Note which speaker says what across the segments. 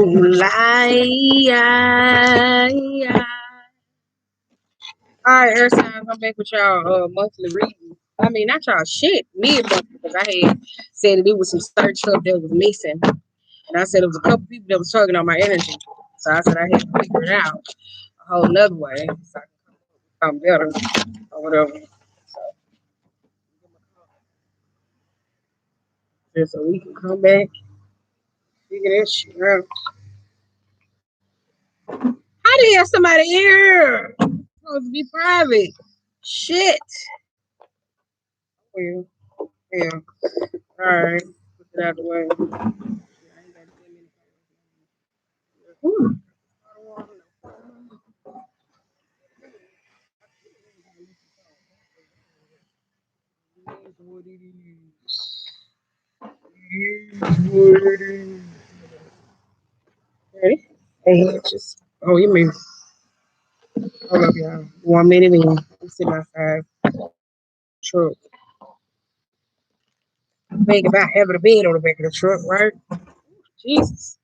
Speaker 1: Alright, air signs, I'm back with y'all monthly reading. I mean, not y'all shit, mid-month, because I had said that it was some search stuff that was missing. And I said it was a couple people that was tugging on my energy. So I said I had to figure it out a whole nother way so I can come better or whatever. So, just so we can come back, figure that shit out. How do you have somebody here? It's supposed to be private. Shit. Well, yeah. Alright. Put it out the way. Whew. What it is. What it is. Ready? Hey, just. Oh, you mean. Hold up, y'all. 1 minute in. I'm sitting outside. Truck. Think about having a bed on the back of the truck, right? Jesus.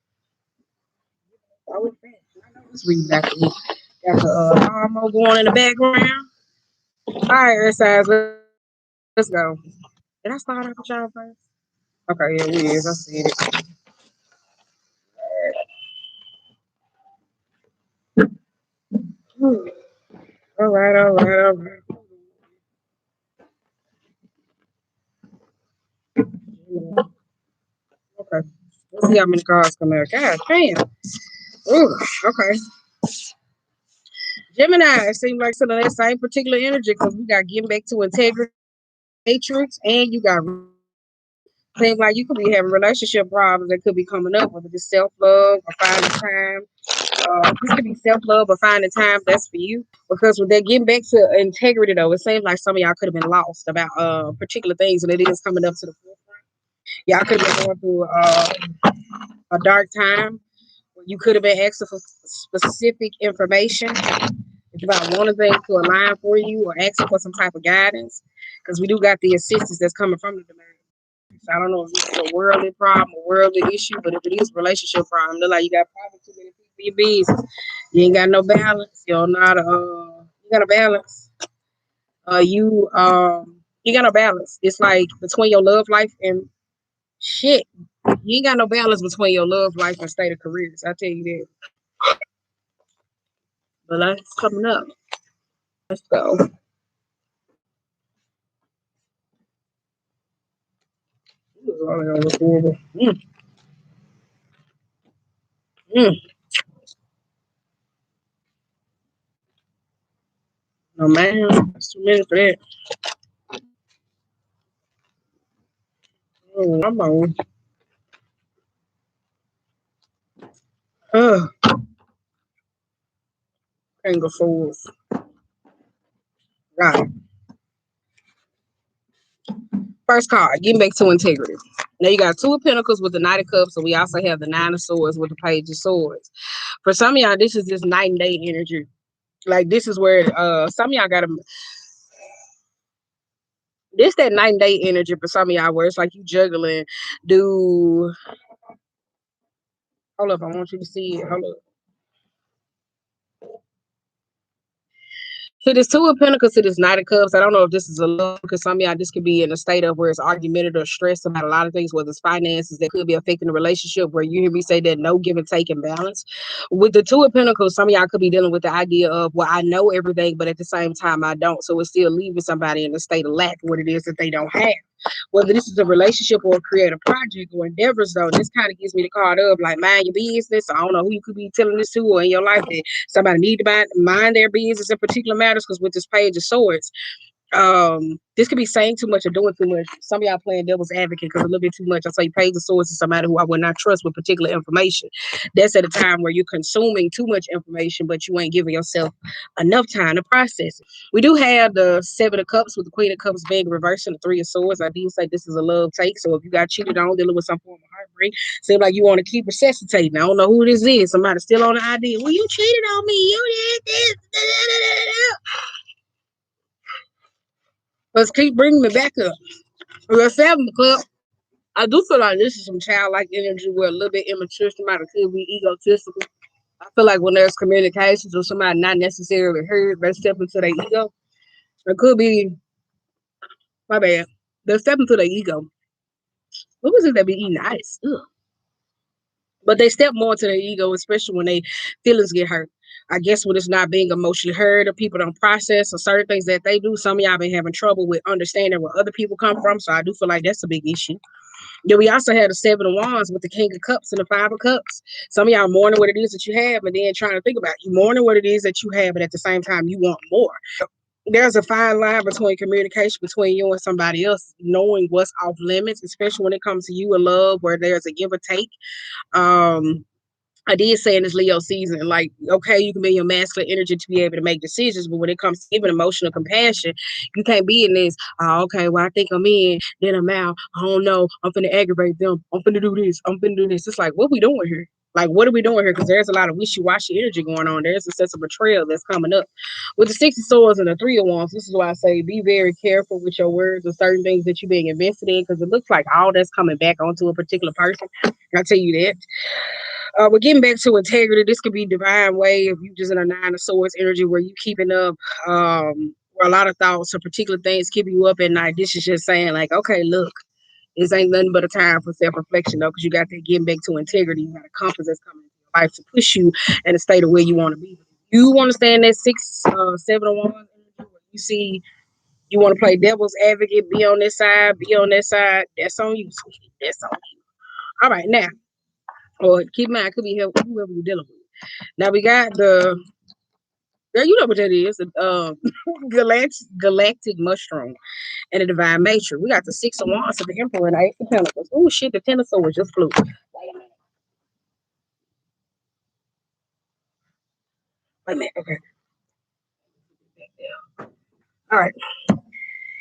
Speaker 1: I was fast. I know this reading back to me. Got the armor going in the background. All right, exercise. Let's go. Did I start off with y'all first? Okay, yeah, we is. I see it. All right, all right, all right. Okay. Let's see how many cars come out. God damn. Ooh, okay. Gemini, it seems like some of that same particular energy because we got getting back to integrity, matrix, and you got seems like you could be having relationship problems that could be coming up, whether it's self love or finding time. This could be self love or finding time that's for you. Because when they're getting back to integrity, though, it seems like some of y'all could have been lost about particular things, and it is coming up to the forefront. Y'all could have been going through a dark time. You could have been asking for specific information about one of things to align for you or asking for some type of guidance because we do got the assistance that's coming from the divine. So I don't know if this is a worldly problem, a worldly issue, but if it is a relationship problem, look like you got probably too many people in your business. You ain't got no balance. You don't know how to, you got a balance. You got no balance. It's like between your love life and shit. You ain't got no balance between your love life and state of careers. I tell you that. But that's coming up. Let's go. Mm, mm. No man, that's too many for that. Oh, I'm on. Uh, can't go forward. Right. First card, getting back to integrity. Now you got two of pentacles with the Knight of Cups, and we also have the Nine of Swords with the Page of Swords. For some of y'all, this is just night and day energy. Like this is where some of y'all gotta this that night and day energy for some of y'all where it's like you juggling. Do hold up, I want you to see it. Hold up. So this Two of Pentacles to this Knight of Cups. I don't know if this is a love because some of y'all this could be in a state of where it's argumentative or stressed about a lot of things, whether it's finances that could be affecting the relationship. Where you hear me say that no give and take and balance. With the Two of Pentacles, some of y'all could be dealing with the idea of well, I know everything, but at the same time I don't. So it's still leaving somebody in a state of lack what it is that they don't have. Whether this is a relationship or a creative project or endeavors, though, this kind of gives me the card of like mind your business. I don't know who you could be telling this to or in your life that somebody need to mind their business in particular matters. Because with this Page of Swords, this could be saying too much or doing too much. Some of y'all playing devil's advocate because a little bit too much. I say Page of Swords is somebody who I would not trust with particular information. That's at a time where you're consuming too much information, but you ain't giving yourself enough time to process it. We do have the Seven of Cups with the Queen of Cups being reversed and the Three of Swords. I do say this is a love take. So if you got cheated on, dealing with some form of heartbreak, seems like you want to keep resuscitating. I don't know who this is. Somebody still on the idea. Well, you cheated on me. You did this. Let's keep bringing me back up. We're 7 Club. I do feel like this is some childlike energy where a little bit immature, somebody could be egotistical. I feel like when there's communications or somebody not necessarily heard, they step into their ego. It could be, my bad, they step into their ego. What was it that be eating ice? Ugh. But they step more to their ego, especially when they feelings get hurt. I guess when it's not being emotionally heard or people don't process or certain things that they do, some of y'all been having trouble with understanding where other people come from. So I do feel like that's a big issue. Then we also had the Seven of Wands with the King of Cups and the Five of Cups. Some of y'all mourning what it is that you have and then trying to think about it. You mourning what it is that you have, but at the same time, you want more. There's a fine line between communication between you and somebody else, knowing what's off limits, especially when it comes to you and love, where there's a give or take. Um, I did say in this Leo season, like, okay, you can be in your masculine energy to be able to make decisions, but when it comes to giving emotional compassion, you can't be in this, okay, well, I think I'm in, then I'm out. I don't know. I'm finna aggravate them. I'm finna do this. I'm finna do this. It's like, what we doing here? Like, what are we doing here? Because there's a lot of wishy-washy energy going on. There's a sense of betrayal that's coming up. With the Six of Swords and the Three of Wands, this is why I say be very careful with your words and certain things that you're being invested in, because it looks like all that's coming back onto a particular person. I'll tell you that. We're getting back to integrity. This could be divine way if you just in a Nine of Swords energy where you keeping up where a lot of thoughts or particular things keep you up at night. This is just saying like, okay, look, this ain't nothing but a time for self-reflection though, because you got that getting back to integrity. You got a compass that's coming into your life to push you in a state of where you want to be. You want to stay in that seven of wands energy where you see you want to play devil's advocate, be on this side, be on that side. That's on you, sweetie. That's on you. All right, now, or keep in mind, it could be whoever you're dealing with. Now we got the, girl, you know what that is, the galactic mushroom and the divine matrix. We got the Six of Wands of the Emperor and the Ace of Pentacles. Oh shit, the Ten of Swords just flew. Wait a minute, okay. All right.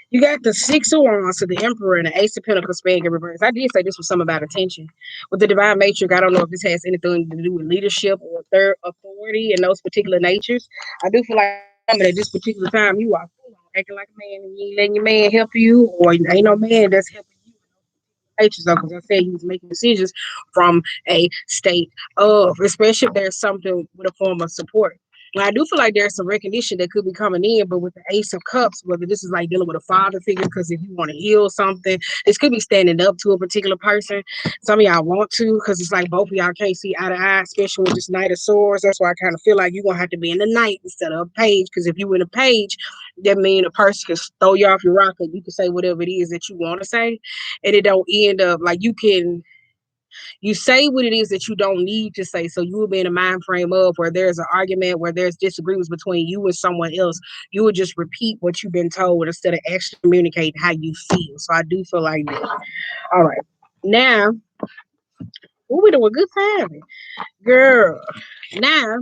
Speaker 1: You got the Six of Wands of the Emperor and the Ace of Pentacles spanning in reverse. I did say this was something about attention. With the divine matrix, I don't know if this has anything to do with leadership or third authority and those particular natures. I do feel like at this particular time you are acting like a man and you ain't letting your man help you, or ain't no man that's helping you natures though, because I said he was making decisions from a state of, especially if there's something with a form of support. Now, I do feel like there's some recognition that could be coming in, but with the Ace of Cups, whether this is like dealing with a father figure, because if you want to heal something, this could be standing up to a particular person. Some of y'all want to, because it's like both of y'all can't see eye to eye, especially with this Knight of Swords. That's why I kind of feel like you're going to have to be in the Knight instead of a page, because if you in a page, that means a person can throw you off your rocker. You can say whatever it is that you want to say, and it don't end up like you say what it is that you don't need to say. So you will be in a mind frame of where there's an argument, where there's disagreements between you and someone else. You would just repeat what you've been told instead of actually communicate how you feel. So I do feel like that. All right. Now, we doing good timing. Girl. Now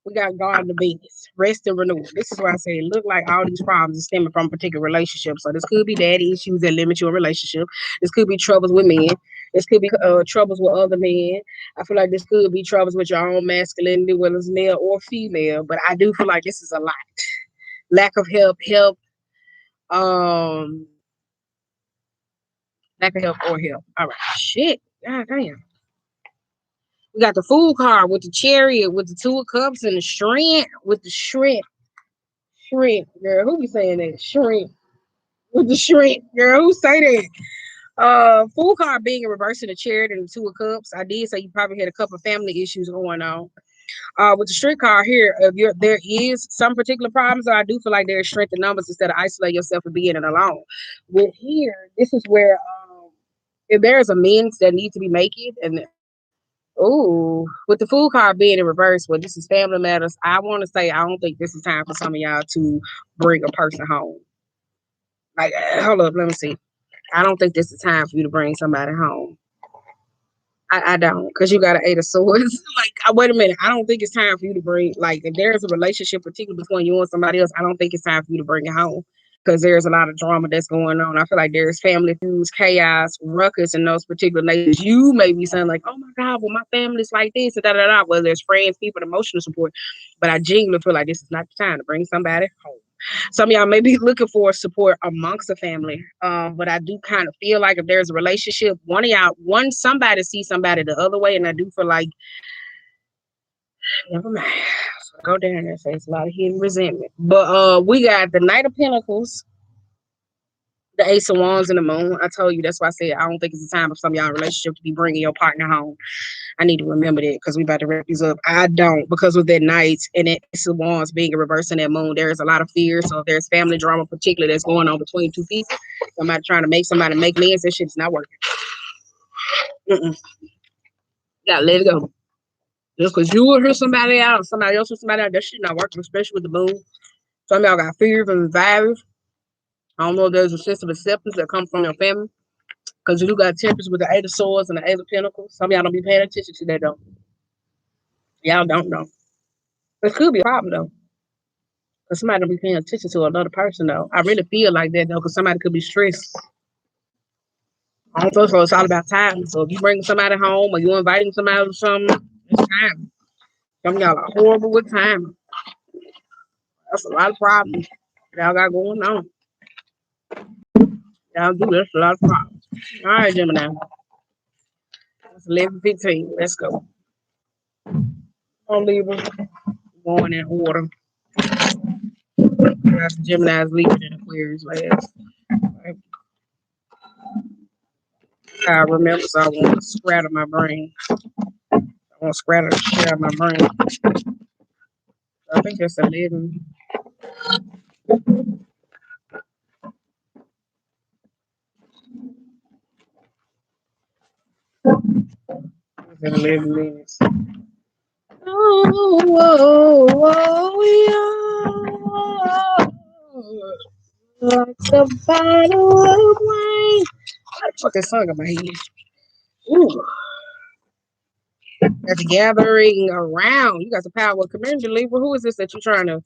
Speaker 1: we got Garden of Venus, rest and renewal. This is why I say it look like all these problems are stemming from a particular relationship. So this could be daddy issues that limit your relationship. This could be troubles with men. This could be troubles with other men. I feel like this could be troubles with your own masculinity, whether it's male or female. But I do feel like this is a lot. Lack of um, lack of help or help. All right, shit. God damn. We got the Fool card with the Chariot, with the Two of Cups, and the Strength with the Shrimp. Shrimp, girl. Who be saying that? Shrimp. With the shrimp, girl. Who say that? Fool card being in reverse in the Chariot and the Two of Cups. I did say you probably had a couple of family issues going on. With the Strength card here, there is some particular problems. So I do feel like there's strength in numbers instead of isolate yourself and being alone. With here, this is where if there's amends that need to be made, and oh, with the Fool card being in reverse, well, this is family matters. I want to say I don't think this is time for some of y'all to bring a person home. Like, hold up, let me see. I don't think this is time for you to bring somebody home. I don't, because you got an Eight of Swords. Like, wait a minute. I don't think it's time for you to bring, like, if there's a relationship, particularly between you and somebody else, I don't think it's time for you to bring it home, because there's a lot of drama that's going on. I feel like there's family feuds, chaos, ruckus in those particular natures. You may be saying, like, oh my God, well, my family's like this, and da da da. Well, there's friends, people, emotional support. But I genuinely feel like this is not the time to bring somebody home. Some of y'all may be looking for support amongst the family. But I do kind of feel like if there's a relationship, somebody sees somebody the other way, and I do feel like, never mind. So go down there, say it's a lot of hidden resentment. But we got the Knight of Pentacles, the Ace of Wands, and the Moon. I told you, that's why I said I don't think it's the time of some of y'all relationship to be bringing your partner home. I need to remember that because we about to wrap these up. I don't, because with that Knight and that Ace of Wands being a reverse in that Moon, there is a lot of fear. So if there's family drama, particularly that's going on between two people, somebody trying to make somebody make amends, that shit's not working. Gotta let it go. Just because you will hear somebody out or somebody else with somebody out, that shit not working, especially with the Moon. Some of y'all got fears and anxieties. I don't know if there's a sense of acceptance that comes from your family. Because you do got tempers with the Eight of Swords and the Eight of Pentacles. Some of y'all don't be paying attention to that, though. Y'all don't know. It could be a problem, though. Because somebody don't be paying attention to another person, though. I really feel like that, though, because somebody could be stressed. I don't feel so. It's all about time. So if you bring somebody home or you inviting somebody to something, it's time. Some of y'all are horrible with time. That's a lot of problems y'all got going on. Y'all do this, a lot of problems. All right, Gemini. It's 11:15. Let's go. On Libra. Going in order. That's Gemini's, Libra, and Aquarius last. Right. I remember, so I want to scrattle my brain. I want to scrattle the shit out of my brain. I think that's 11. It's 11 minutes. Oh, like the bottle of wine. I put that song in my head. Ooh. That's gathering around. You got the power of community, Libra. Who is this that's trying to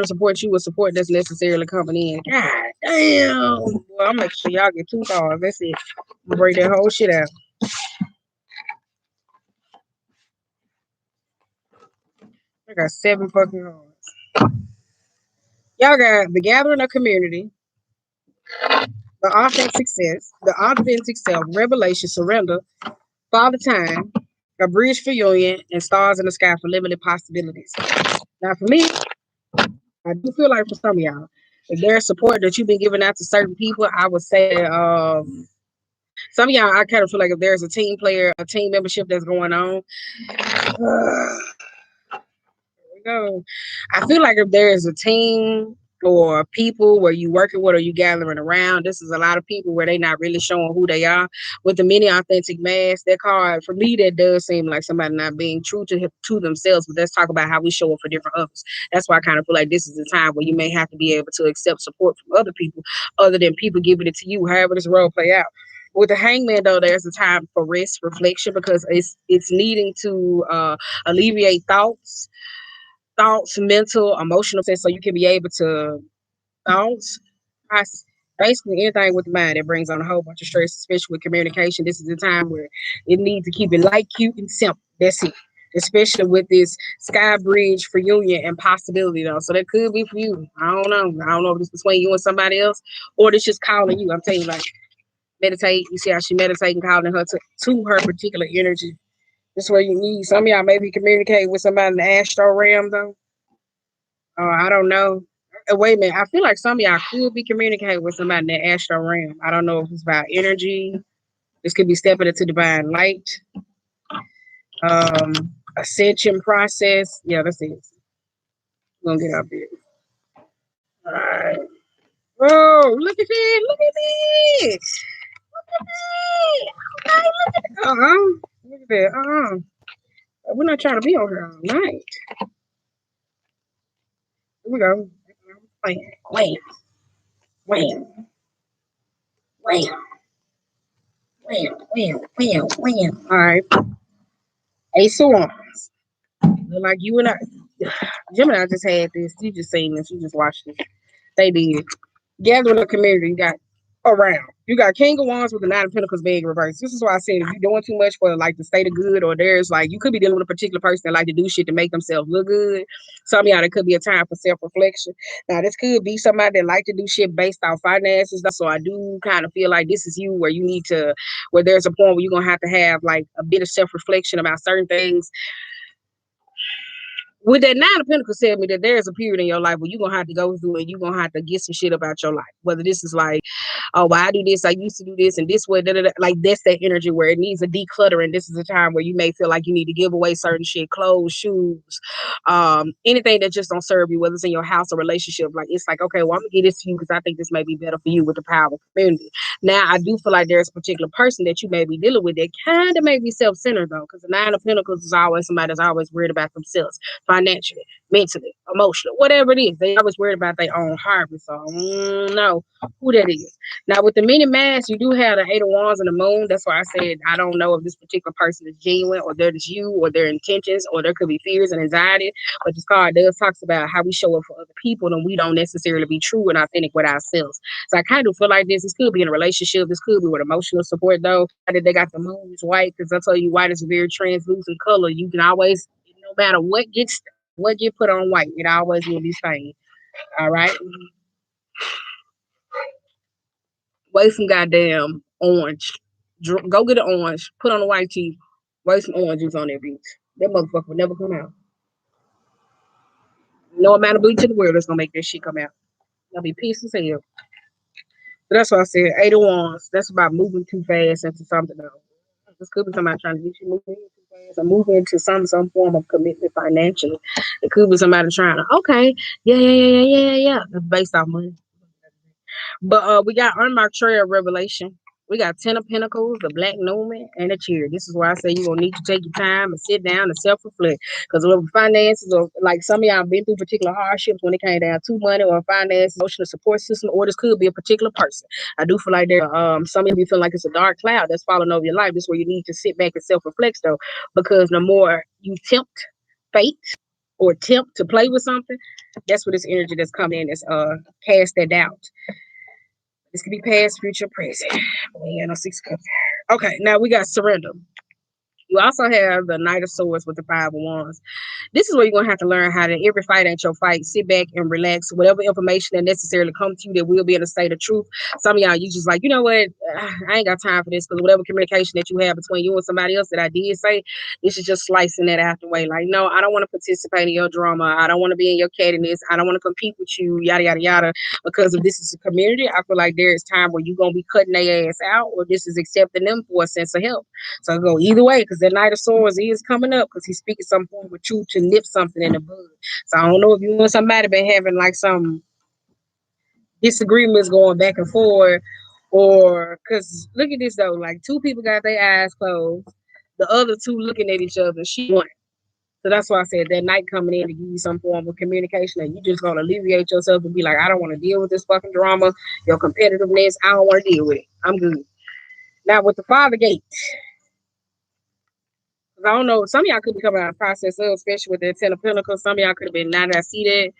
Speaker 1: support you with support that's necessarily coming in? God damn. Well, I'm making sure y'all get 2 cards. That's it. Break that whole shit out. I got 7 fucking cards. Y'all got the gathering of community, the authentic self, revelation, surrender, father time, a bridge for union, and stars in the sky for limited possibilities. Now, for me, I do feel like for some of y'all, if there's support that you've been giving out to certain people, I would say some of y'all, I kind of feel like if there's a team player, a team membership that's going on, go. I feel like if there is a team or people where you working with or you gathering around, this is a lot of people where they not really showing who they are. With the many authentic masks, that card, for me, that does seem like somebody not being true to themselves. But let's talk about how we show up for different others. That's why I kind of feel like this is the time where you may have to be able to accept support from other people other than people giving it to you, however this role play out. With the hangman, though, there's a time for rest, reflection, because it's needing to alleviate thoughts, mental, emotional sense, so you can be able to thoughts, basically anything with the mind that brings on a whole bunch of stress, especially with communication. This is the time where it needs to keep it light, cute, and simple. That's it. Especially with this sky bridge for union and possibility, though. So that could be for you. I don't know. I don't know if it's between you and somebody else, or it's just calling you. I'm telling you, like, meditate. You see how she meditating, calling her to her particular energy. This is where you need. Some of y'all maybe communicate with somebody in the astral realm, though. I don't know. Wait a minute. I feel like some of y'all could be communicating with somebody in the astral realm. I don't know if it's about energy. This could be stepping into divine light. Ascension process. Yeah, that's it. We're gonna get up here. All right. Oh, look at this. Look at this. Look at this. Okay, look at it. Look at that. We're not trying to be on here all night. Here we go. Wait. Wham, wham, wham. All right. Ace of Wands. Look like you and I. Gemini just had this. You just seen this. You just watched this. They did. Gathering a community. You got around. You got King of Wands with the Nine of Pentacles being reversed. This is why I said if you're doing too much for like the state of good, or there's like you could be dealing with a particular person that like to do shit to make themselves look good. Some of y'all, it could be a time for self-reflection. Now, this could be somebody that like to do shit based off finances. So I do kind of feel like this is you where you need to, where there's a point where you're gonna have to have like a bit of self-reflection about certain things. With that Nine of Pentacles tell me that there's a period in your life where you're gonna have to go through and you're gonna have to get some shit about your life. Whether this is like, oh, well, I do this, I used to do this, and this way, da, da, da. Like that's that energy where it needs a decluttering. This is a time where you may feel like you need to give away certain shit, clothes, shoes, anything that just don't serve you, whether it's in your house or relationship. Like it's like, okay, well, I'm gonna get this to you because I think this may be better for you with the power of community. Now, I do feel like there's a particular person that you may be dealing with that kind of may be self-centered though, because the Nine of Pentacles is always somebody that's always worried about themselves financially, mentally, emotionally, whatever it is. They always worried about their own harvest. So I don't know who that is. Now, with the mini mass, you do have the Eight of Wands and the Moon. That's why I said I don't know if this particular person is genuine, or that is you, or their intentions, or there could be fears and anxiety. But this card does talks about how we show up for other people, and we don't necessarily be true and authentic with ourselves. So I kind of feel like this could be in a relationship. This could be with emotional support, though. They got the moon is white, because I tell you, white is a very translucent color. You can always, no matter what get put on white, it always will be stained. All right. Waste some goddamn orange. Go get an orange. Put on a white tee. Waste some orange juice on that bitch. That motherfucker will never come out. No amount of bleach in the world is gonna make that shit come out. I'll be pissed as hell. So that's what I said. Eight of Wands. That's about moving too fast into something else. This could be somebody trying to get you moving too fast, or moving into some form of commitment financially. It could be somebody trying to, okay, yeah. It's based off money. But we got unmarked trail revelation. We got Ten of Pentacles, the Black Newman, and a chair. This is why I say you're gonna need to take your time and sit down and self-reflect. Because with finances, or like some of y'all been through particular hardships when it came down to money or finance, emotional support system, or this could be a particular person. I do feel like there some of you feel like it's a dark cloud that's falling over your life. This is where you need to sit back and self-reflect though. Because the more you tempt fate or tempt to play with something, that's what this energy that's coming in is cast that doubt. This could be past, future, present. We ain't no six cups. Okay, now we got surrender. You also have the Knight of Swords with the Five of Wands. This is where you're gonna have to learn how to every fight ain't your fight. Sit back and relax. Whatever information that necessarily comes to you that will be in a state of truth. Some of y'all, you just like, you know what? I ain't got time for this, because whatever communication that you have between you and somebody else that I did say, you should just slicing that out the way. Like, no, I don't want to participate in your drama. I don't want to be in your cattiness. I don't want to compete with you. Yada yada yada. Because if this is a community, I feel like there is time where you're gonna be cutting their ass out, or this is accepting them for a sense of help. So go either way, because that Knight of Swords is coming up, because he's speaking some form with truth to nip something in the bud. So I don't know if you and somebody been having like some disagreements going back and forth, or because look at this though, like two people got their eyes closed, the other two looking at each other. She won. So that's why I said that night coming in to give you some form of communication, and you just gonna alleviate yourself and be like, I don't want to deal with this fucking drama, your competitiveness. I don't want to deal with it. I'm good. Now with the Father Gate, I don't know. Some of y'all could be coming out of the process of, especially with the Ten of Pentacles. Some of y'all could have been, now that I see that,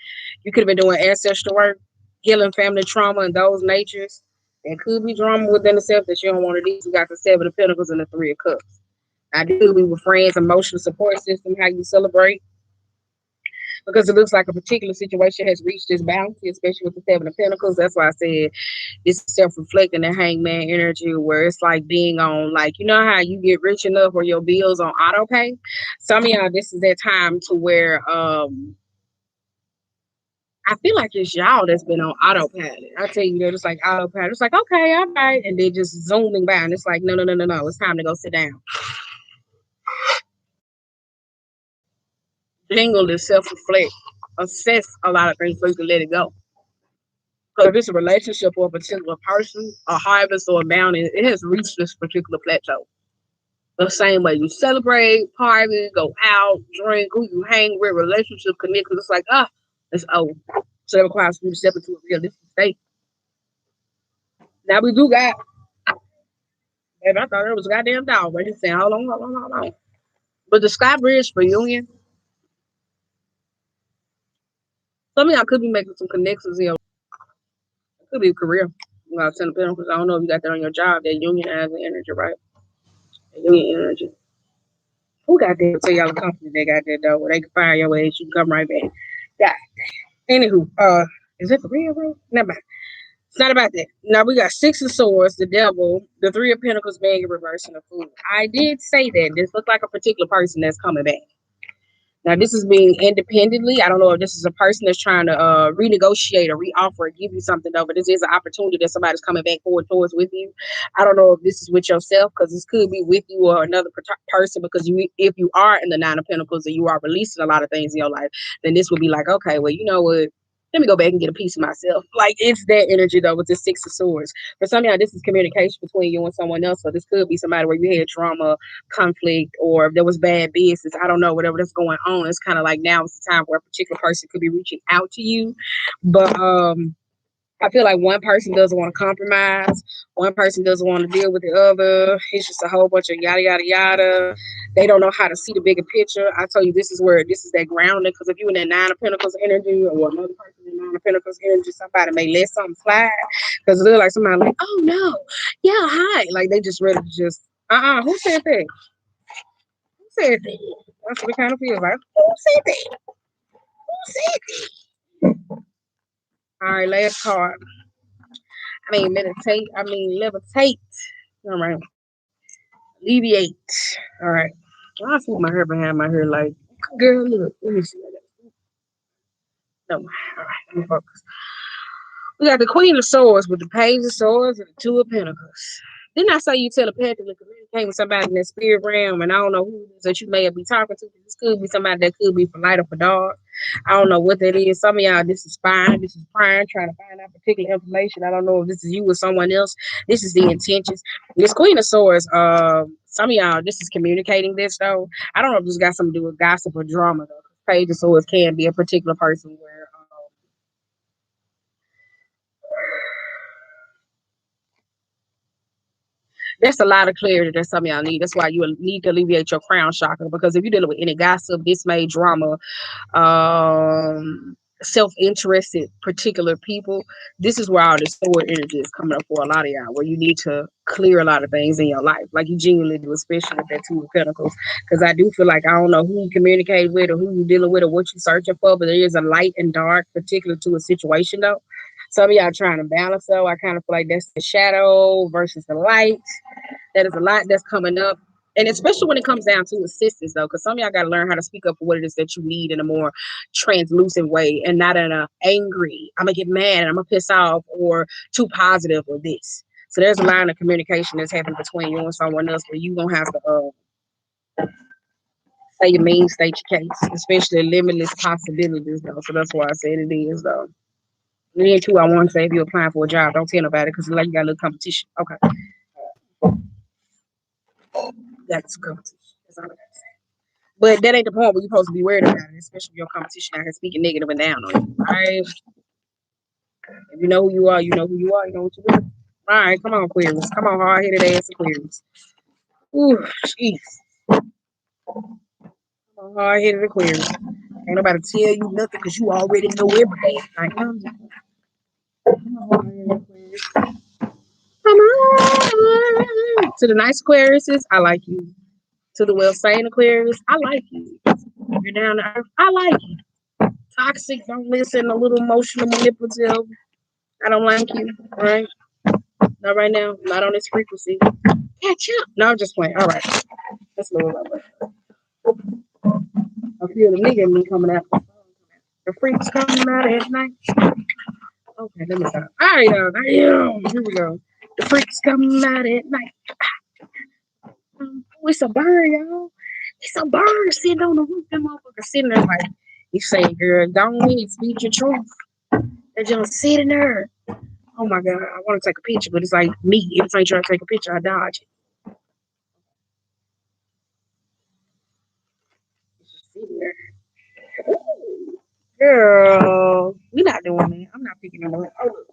Speaker 1: you could have been doing ancestral work, healing family trauma and those natures. There could be drama within the self that you don't want to do. You got the Seven of Pentacles and the Three of Cups. I do be with friends, emotional support system, how you celebrate. Because it looks like a particular situation has reached this bounty, especially with the Seven of Pentacles. That's why I said this self-reflecting and hangman energy, where it's like being on, like, you know how you get rich enough where your bills on auto pay. Some of y'all, this is that time to where I feel like it's y'all that's been on autopilot. I tell you that it's like autopilot. It's like, okay, all right, and they're just zooming by, and it's like, no. It's time to go sit down. Jingle is self-reflect, assess a lot of things so you can let it go. So if it's a relationship or a particular person, a harvest or a mountain, it has reached this particular plateau. The same way you celebrate, party, go out, drink, who you hang with, relationship connect, because it's like, it's over. So it requires you to step into a realistic state. Now we do got, baby, I thought it was a goddamn dog, but he's saying, hold on. But the Sky Bridge for Union, some of y'all could be making some connections here. It could be a career. Well, Ten of Pentacles. I don't know if you got that on your job. That unionizing energy, right? That union energy. Who got that? Tell y'all a company they got that though, where they can fire your ass, you can come right back. Yeah. Anywho, is it for real, bro? Never mind. It's not about that. Now we got Six of Swords, the Devil, the Three of Pentacles being in reverse, and the Fool. I did say that this looks like a particular person that's coming back. Now, this is being independently. I don't know if this is a person that's trying to renegotiate or reoffer or give you something, though, but this is an opportunity that somebody's coming back forward towards with you. I don't know if this is with yourself, because this could be with you or another person, because if you are in the Nine of Pentacles and you are releasing a lot of things in your life, then this would be like, okay, well, you know what? Let me go back and get a piece of myself. Like, it's that energy, though, with the Six of Swords. For some of y'all, this is communication between you and someone else. So this could be somebody where you had drama, conflict, or if there was bad business. I don't know, whatever that's going on. It's kind of like now is the time where a particular person could be reaching out to you. But I feel like one person doesn't want to compromise. One person doesn't want to deal with the other. It's just a whole bunch of yada, yada, yada. They don't know how to see the bigger picture. I tell you, this is that grounding. Because if you're in that Nine of Pentacles energy or another person in Nine of Pentacles energy, somebody may let something slide. Because it looks like somebody like, oh, no. Yeah, hi. Like, they just ready to just, who said that? Who said that? That's what it kind of feels like. Who said that? Who said that? All right, last card. Meditate. Levitate. All right. Alleviate. All right. I see my hair behind my hair like, girl, look. Let me see. No. All right. Let me focus. We got the Queen of Swords with the Page of Swords and the Two of Pentacles. Didn't I say you telepathically communicate with somebody in that spirit realm? And I don't know who it is that you may be talking to. This could be somebody that could be for light or for dark. I don't know what that is. Some of y'all, this is fine. This is prime, trying to find out particular information. I don't know if this is you or someone else. This is the intentions. This Queen of Swords, some of y'all, this is communicating this, though. I don't know if this got something to do with gossip or drama, though. Page of Swords can be a particular person where that's a lot of clarity that some of y'all need. That's why you need to alleviate your crown chakra, because if you're dealing with any gossip, dismay, drama, self-interested particular people, this is where all this sword energy is coming up for a lot of y'all, where you need to clear a lot of things in your life, like you genuinely do, especially with that Two of Pentacles. Because I do feel like, I don't know who you communicate with or who you're dealing with or what you're searching for, but there is a light and dark particular to a situation, though. Some of y'all trying to balance, though. I kind of feel like that's the shadow versus the light. That is a lot that's coming up. And especially when it comes down to assistance, though, because some of y'all got to learn how to speak up for what it is that you need in a more translucent way, and not in a angry, I'm going to get mad and I'm going to piss off, or too positive, or this. So there's a line of communication that's happening between you and someone else where you're going to have to say your mean, state your case, especially limitless possibilities, though. So that's why I said it is, though. And then, too, I want to say, if you're applying for a job, don't tell nobody, because like you got a little competition. Okay. That's competition. That's all I got to say. But that ain't the point where you're supposed to be worried about it, especially if your competition out here speaking negative and down on you. All right. If you know who you are, you know who you are, you know what you do. All right, come on, Aquarius. Come on, hard-headed ass Aquarius. Ooh, jeez. Come on, hard-headed Aquarius. Ain't nobody tell you nothing because you already know everything. Like, come on, hard-headed Aquarius. Come on. To the nice Aquariuses, I like you. To the well-saying Aquarius, I like you. You're down to earth, I like you. Toxic, don't listen, a little emotional, manipulative. I don't like you, all right? Not right now, not on this frequency. Catch up. No, I'm just playing. All right. That's a little over. I feel the nigga in me coming out. The freaks coming out at night. Okay, let me stop. All right, here we go. The freaks coming out at night. It's a bird, y'all. It's a bird sitting on the roof. That motherfucker sitting there like, you say, girl, don't need to speak your truth. They're just sitting there. Oh my God, I want to take a picture, but it's like me. Every time I try to take a picture, I dodge it. It's just sitting there. Ooh, girl, we're not doing that. I'm not picking them up. Oh,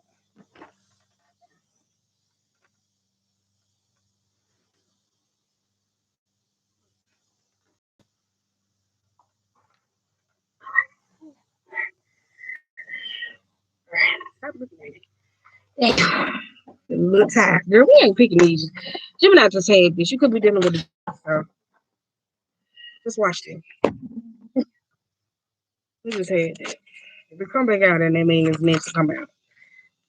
Speaker 1: stop looking at it. little tired. Girl, we ain't picking these. Gemini just had this. You could be dealing with it. So just watch this. We just had that. If it come back out, then that means it's meant to come out.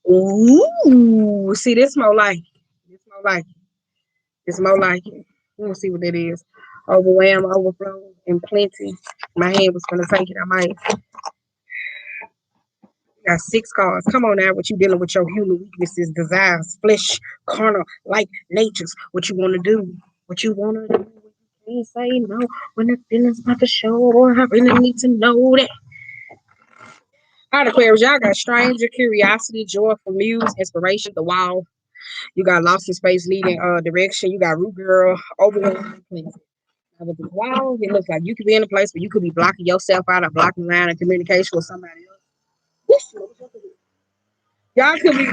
Speaker 1: Ooh, see, this more like it. This more like it. It's more like it. We'll see what that is. Overwhelm, overflow, and plenty. My hand was gonna take it. I might. Got 6 cards. Come on now, what you dealing with your human weaknesses, desires, flesh, carnal, like natures. What you want to do. What you want to do. You can't say no when the feelings about to show. I really need to know that. All right, Aquarius, y'all got stranger, curiosity, joyful muse, inspiration, the wow. You got lost in space, needing direction. You got root girl, overwhelming. Wow, it looks like you could be in a place where you could be blocking yourself out or blocking line of communication with somebody else. Y'all could be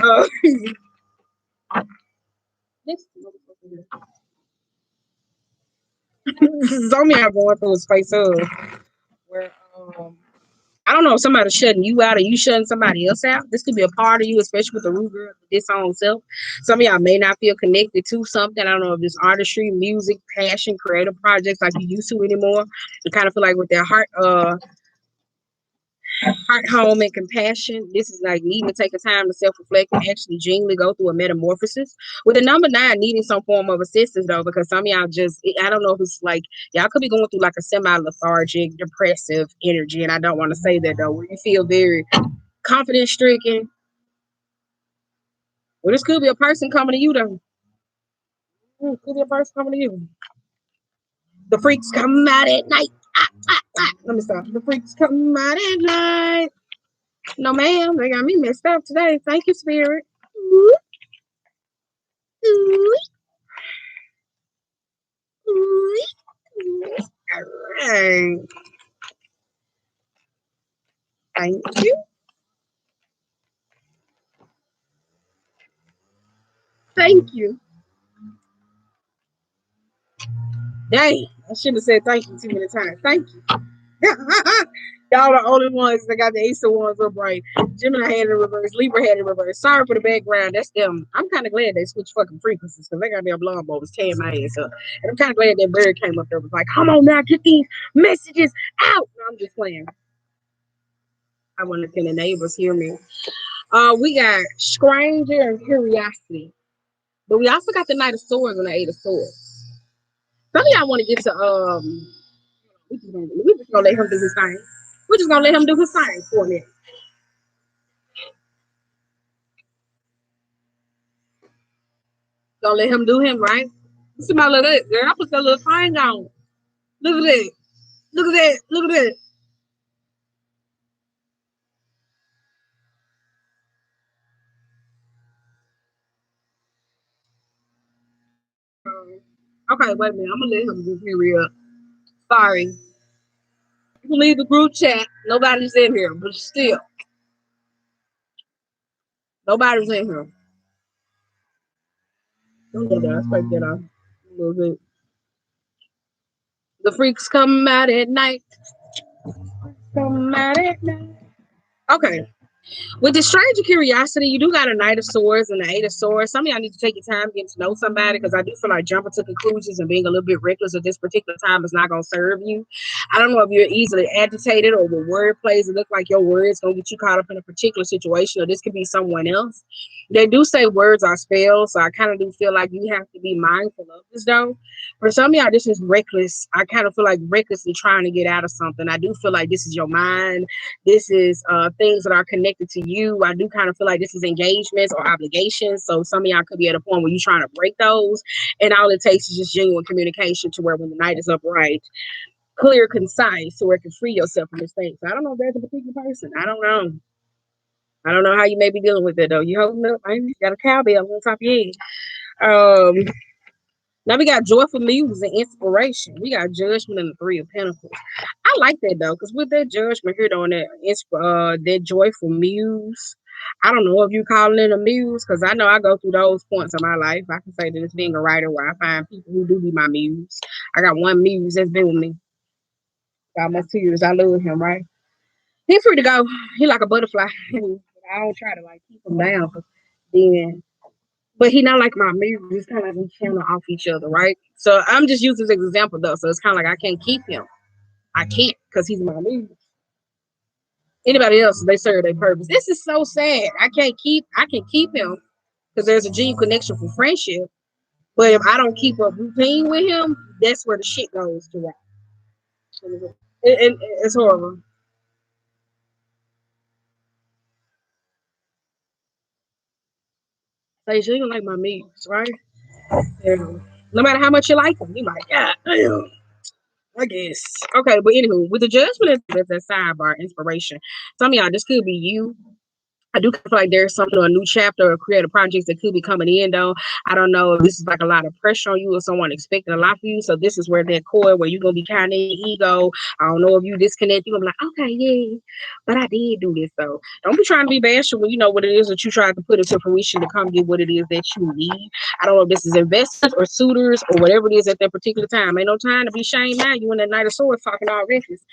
Speaker 1: this some of y'all going through a space of where I don't know if somebody's shutting you out or you shutting somebody else out. This could be a part of you, especially with the root girl, this own self. Some of y'all may not feel connected to something. I don't know if it's artistry, music, passion, creative projects like you used to anymore. You kind of feel like with their heart, home, and compassion. This is like needing to take a time to self-reflect and actually genuinely go through a metamorphosis. With the number 9 needing some form of assistance though, because some of y'all just, I don't know if it's like, y'all could be going through like a semi-lethargic, depressive energy. And I don't want to say that though, where you feel very confidence stricken. Well, this could be a person coming to you though. Could be a person coming to you. The freaks come out at night. Let me stop. The freaks come out at night. No, ma'am, they got me messed up today. Thank you, Spirit. Ooh, ooh, ooh, ooh. All right. Thank you. Thank you. Dang, I should have said thank you too many times. Thank you. Y'all the only ones that got the Ace of Wands up right. Gemini had it in reverse. Libra had it in reverse. Sorry for the background. That's them. I'm kind of glad they switched fucking frequencies because they got their lawnmower was tearing my ass up. And I'm kind of glad that bird came up there was like, come on now, get these messages out. No, I'm just playing. I wonder can the neighbors hear me. We got stranger and curiosity. But we also got the Knight of Swords and the Eight of Swords. Some of y'all want to get to we just gonna let him do his thing. We're just gonna let him do his thing for a minute. Gonna let him do him, right? Somebody look at that, girl. I put that little thing on. Look at that. Look at that. Look at that. Okay, wait a minute. I'm gonna let him do here real. Sorry. You can leave the group chat. Nobody's in here, but still, nobody's in here. Don't do that. Let's break that off a little bit. The freaks come out at night. Come out at night. Okay. With the stranger curiosity, you do got a Knight of Swords and the Eight of Swords. Some of y'all need to take your time getting to know somebody because I do feel like jumping to conclusions and being a little bit reckless at this particular time is not going to serve you. I don't know if you're easily agitated or with word plays. It look like your words going to get you caught up in a particular situation, or this could be someone else. They do say words are spells, so I kind of do feel like you have to be mindful of this though. For some of y'all, this is reckless. I kind of feel like recklessly trying to get out of something. I do feel like this is your mind. This is things that are connected to you. I do kind of feel like this is engagements or obligations. So some of y'all could be at a point where you're trying to break those. And all it takes is just genuine communication to where when the night is upright, clear, concise, so where it can free yourself from this thing. So I don't know if there's a particular person. I don't know. I don't know how you may be dealing with it though. You holding up, man. You got a cowbell on top of your head. Now we got joyful muse and inspiration. We got judgment and the 3 of Pentacles. I like that though, because with that judgment here on that joyful muse, I don't know if you calling it a muse, because I know I go through those points in my life. I can say that it's being a writer where I find people who do be my muse. I got one muse that's been with me for almost 2 years. I love him, right? He's free to go. He like a butterfly. I don't try to like keep him down, because then but he not like my mirror. It's kind of like we channel off each other, right? So I'm just using this example though. So it's kind of like I can't keep him. I can't because he's my mirror. Anybody else, they serve their purpose. This is so sad. I can keep him because there's a genuine connection for friendship. But if I don't keep a routine with him, that's where the shit goes to. It's horrible. Like, you don't like my meats, right? Yeah. No matter how much you like them, you like, yeah, damn, I guess. Okay, but anywho, with the judgment as a sidebar inspiration, some of y'all, this could be you. I do feel like there's something, a new chapter or creative projects that could be coming in though. I don't know if this is like a lot of pressure on you or someone expecting a lot for you. So this is where that core where you're gonna be kind of ego. I don't know if you disconnect, you're gonna be like, okay, yeah, but I did do this though. Don't be trying to be bashful when you know what it is that you tried to put into fruition to come get what it is that you need. I don't know if this is investors or suitors or whatever it is at that particular time. Ain't no time to be shamed now. You in that night of swords talking all reckless.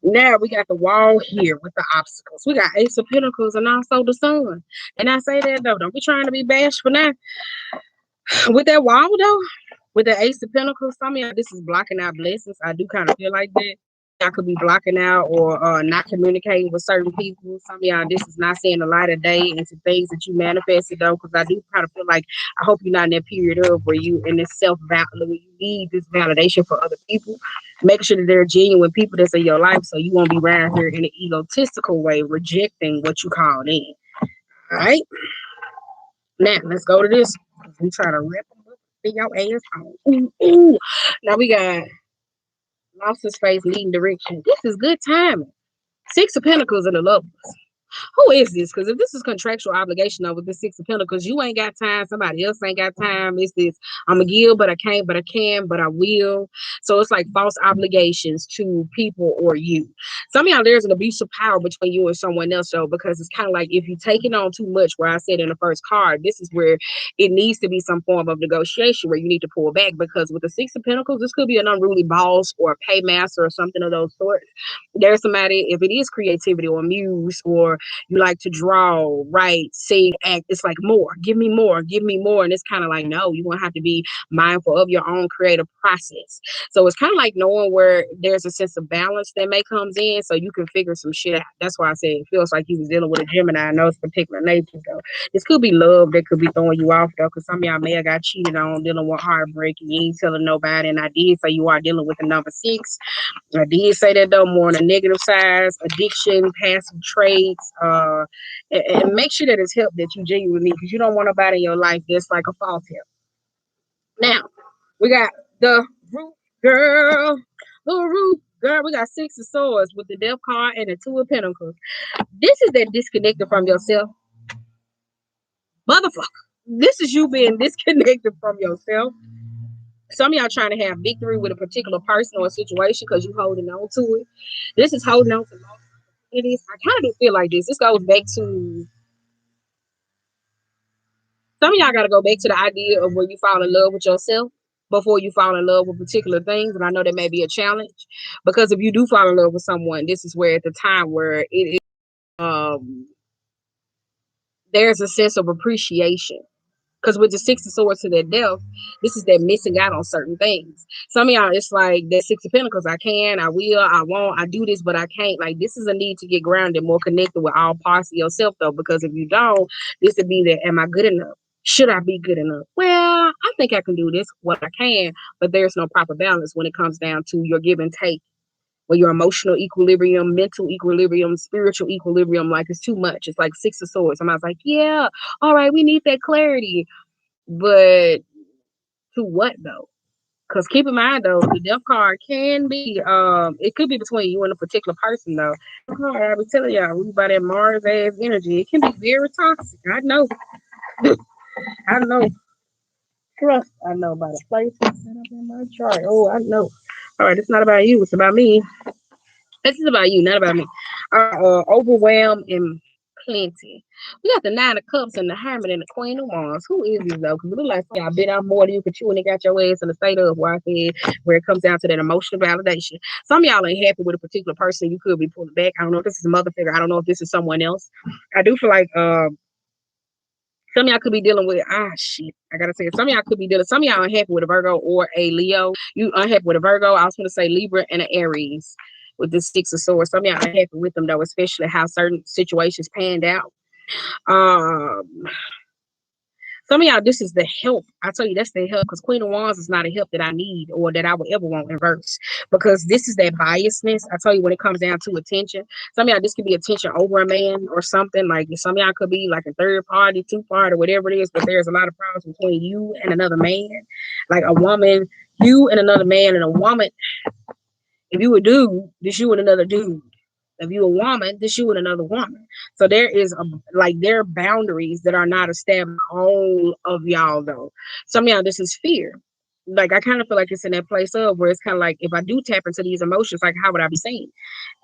Speaker 1: Now we got the wall here with the obstacles. We got Ace of Pentacles and also the Sun. And I say that though, don't be trying to be bashful now. With that wall though, with the Ace of Pentacles, some of y'all, this is blocking out blessings. I do kind of feel like that. Y'all could be blocking out or not communicating with certain people. Some of y'all, this is not seeing the light of day into things that you manifested though, because I do kind of feel like I hope you're not in that period of where you in this where you need this validation for other people. Make sure that they're genuine people that's in your life, so you won't be around here in an egotistical way, rejecting what you called in. All right, now let's go to this. We try to rip them up, see your ass home. Ooh, ooh. Now we got lost in space, leading direction. This is good timing. Six of Pentacles and the Lovers. Who is this? Because if this is contractual obligation over the Six of Pentacles, you ain't got time. Somebody else ain't got time. It's this, I'm a give, but I can't, but I can, but I will. So it's like false obligations to people or you. Some of y'all, there's an abuse of power between you and someone else, though, because it's kind of like if you take it on too much, where I said in the first card, this is where it needs to be some form of negotiation where you need to pull back. Because with the Six of Pentacles, this could be an unruly boss or a paymaster or something of those sorts. There's somebody, if it is creativity or muse or you like to draw, write, sing, act. It's like more, give me more, give me more. And it's kind of like, no, you're going to have to be mindful of your own creative process. So it's kind of like knowing where there's a sense of balance that may comes in so you can figure some shit out. That's why I said it feels like you was dealing with a Gemini. I know it's particular nature, though. This could be love that could be throwing you off, though, because some of y'all may have got cheated on, dealing with heartbreak, and you ain't telling nobody. And I did say you are dealing with the number 6. I did say that though, more on the negative side, addiction, passive traits, and make sure that it's help that you genuinely need because you don't want nobody in your life that's like a false help. Now, we got the root girl, the root girl. We got 6 of Swords with the Death card and the 2 of Pentacles. This is that disconnected from yourself, motherfucker. This is you being disconnected from yourself. Some of y'all trying to have victory with a particular person or a situation because you holding on to it. This is holding on to it is. I kind of do feel like this. This goes back to some of y'all got to go back to the idea of when you fall in love with yourself before you fall in love with particular things. And I know that may be a challenge because if you do fall in love with someone, this is where at the time where it is, there's a sense of appreciation. Because with the 6 of Swords to their death, this is that missing out on certain things. Some of y'all, it's like that 6 of Pentacles. I can, I will, I won't, I do this, but I can't. Like, this is a need to get grounded, more connected with all parts of yourself, though. Because if you don't, this would be that, am I good enough? Should I be good enough? Well, I think I can do this, what I can, but there's no proper balance when it comes down to your give and take. Where your emotional equilibrium, mental equilibrium, spiritual equilibrium, like it's too much. It's like 6 of Swords. Somebody's like, yeah, all right, we need that clarity. But to what though? Because keep in mind though, the death card can be it could be between you and a particular person though. I be telling y'all, we by that Mars ass energy, it can be very toxic. I know. I know. Trust. I know about a place set up in my chart. Oh, I know. All right, it's not about you, it's about me. This is about you, not about me. Overwhelmed and plenty. We got the 9 of Cups and the Hermit and the Queen of Wands. Who is this though? Because it look like y'all bit out more than you could chew and they got your ass in the state of where I said where it comes down to that emotional validation. Some of y'all ain't happy with a particular person. You could be pulling back. I don't know if this is a mother figure. I don't know if this is someone else. I do feel like Some of y'all could be dealing with shit. I gotta say it. Some of y'all could be dealing. Some of y'all unhappy with a Virgo or a Leo. You unhappy with a Virgo. I was gonna say Libra and an Aries with the Six of Swords. Some of y'all unhappy with them though, especially how certain situations panned out. Um, some of y'all, this is the help. I tell you, that's the help because Queen of Wands is not a help that I need or that I would ever want in verse. Because this is that biasness. I tell you, when it comes down to attention, some of y'all, this could be attention over a man or something. Like some of y'all could be like a third party, two party, whatever it is. But there's a lot of problems between you and another man. Like a woman, you and another man, and a woman. If you a dude, this you and another dude. If you a woman, this you and another woman. So there is there are boundaries that are not established. All of y'all though. Some of y'all, this is fear. Like I kind of feel like it's in that place of where it's kind of like if I do tap into these emotions, like how would I be seen?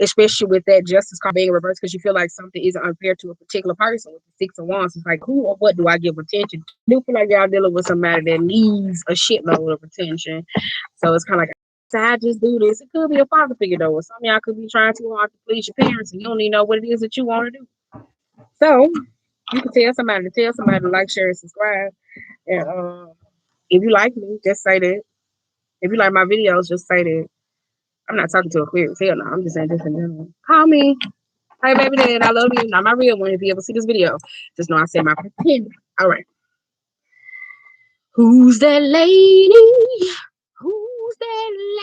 Speaker 1: Especially with that justice card being reversed, because you feel like something is unfair to a particular person with the Six of Wands. It's like who or what do I give attention to? I do feel like y'all dealing with somebody that needs a shitload of attention. So it's kind of like I just do this. It could be a father figure though, or some of y'all could be trying too hard to please your parents, and you don't even know what it is that you want to do. So you can tell somebody to like, share, and subscribe. And if you like me, just say that. If you like my videos, just say that. I'm not talking to Aquarius. Hell no, I'm just saying this in general. Call me. Hey, baby, dad, I love you. Not my real one. If you ever see this video, just know I said my pretend. All right. Who's that lady? Who's that lady?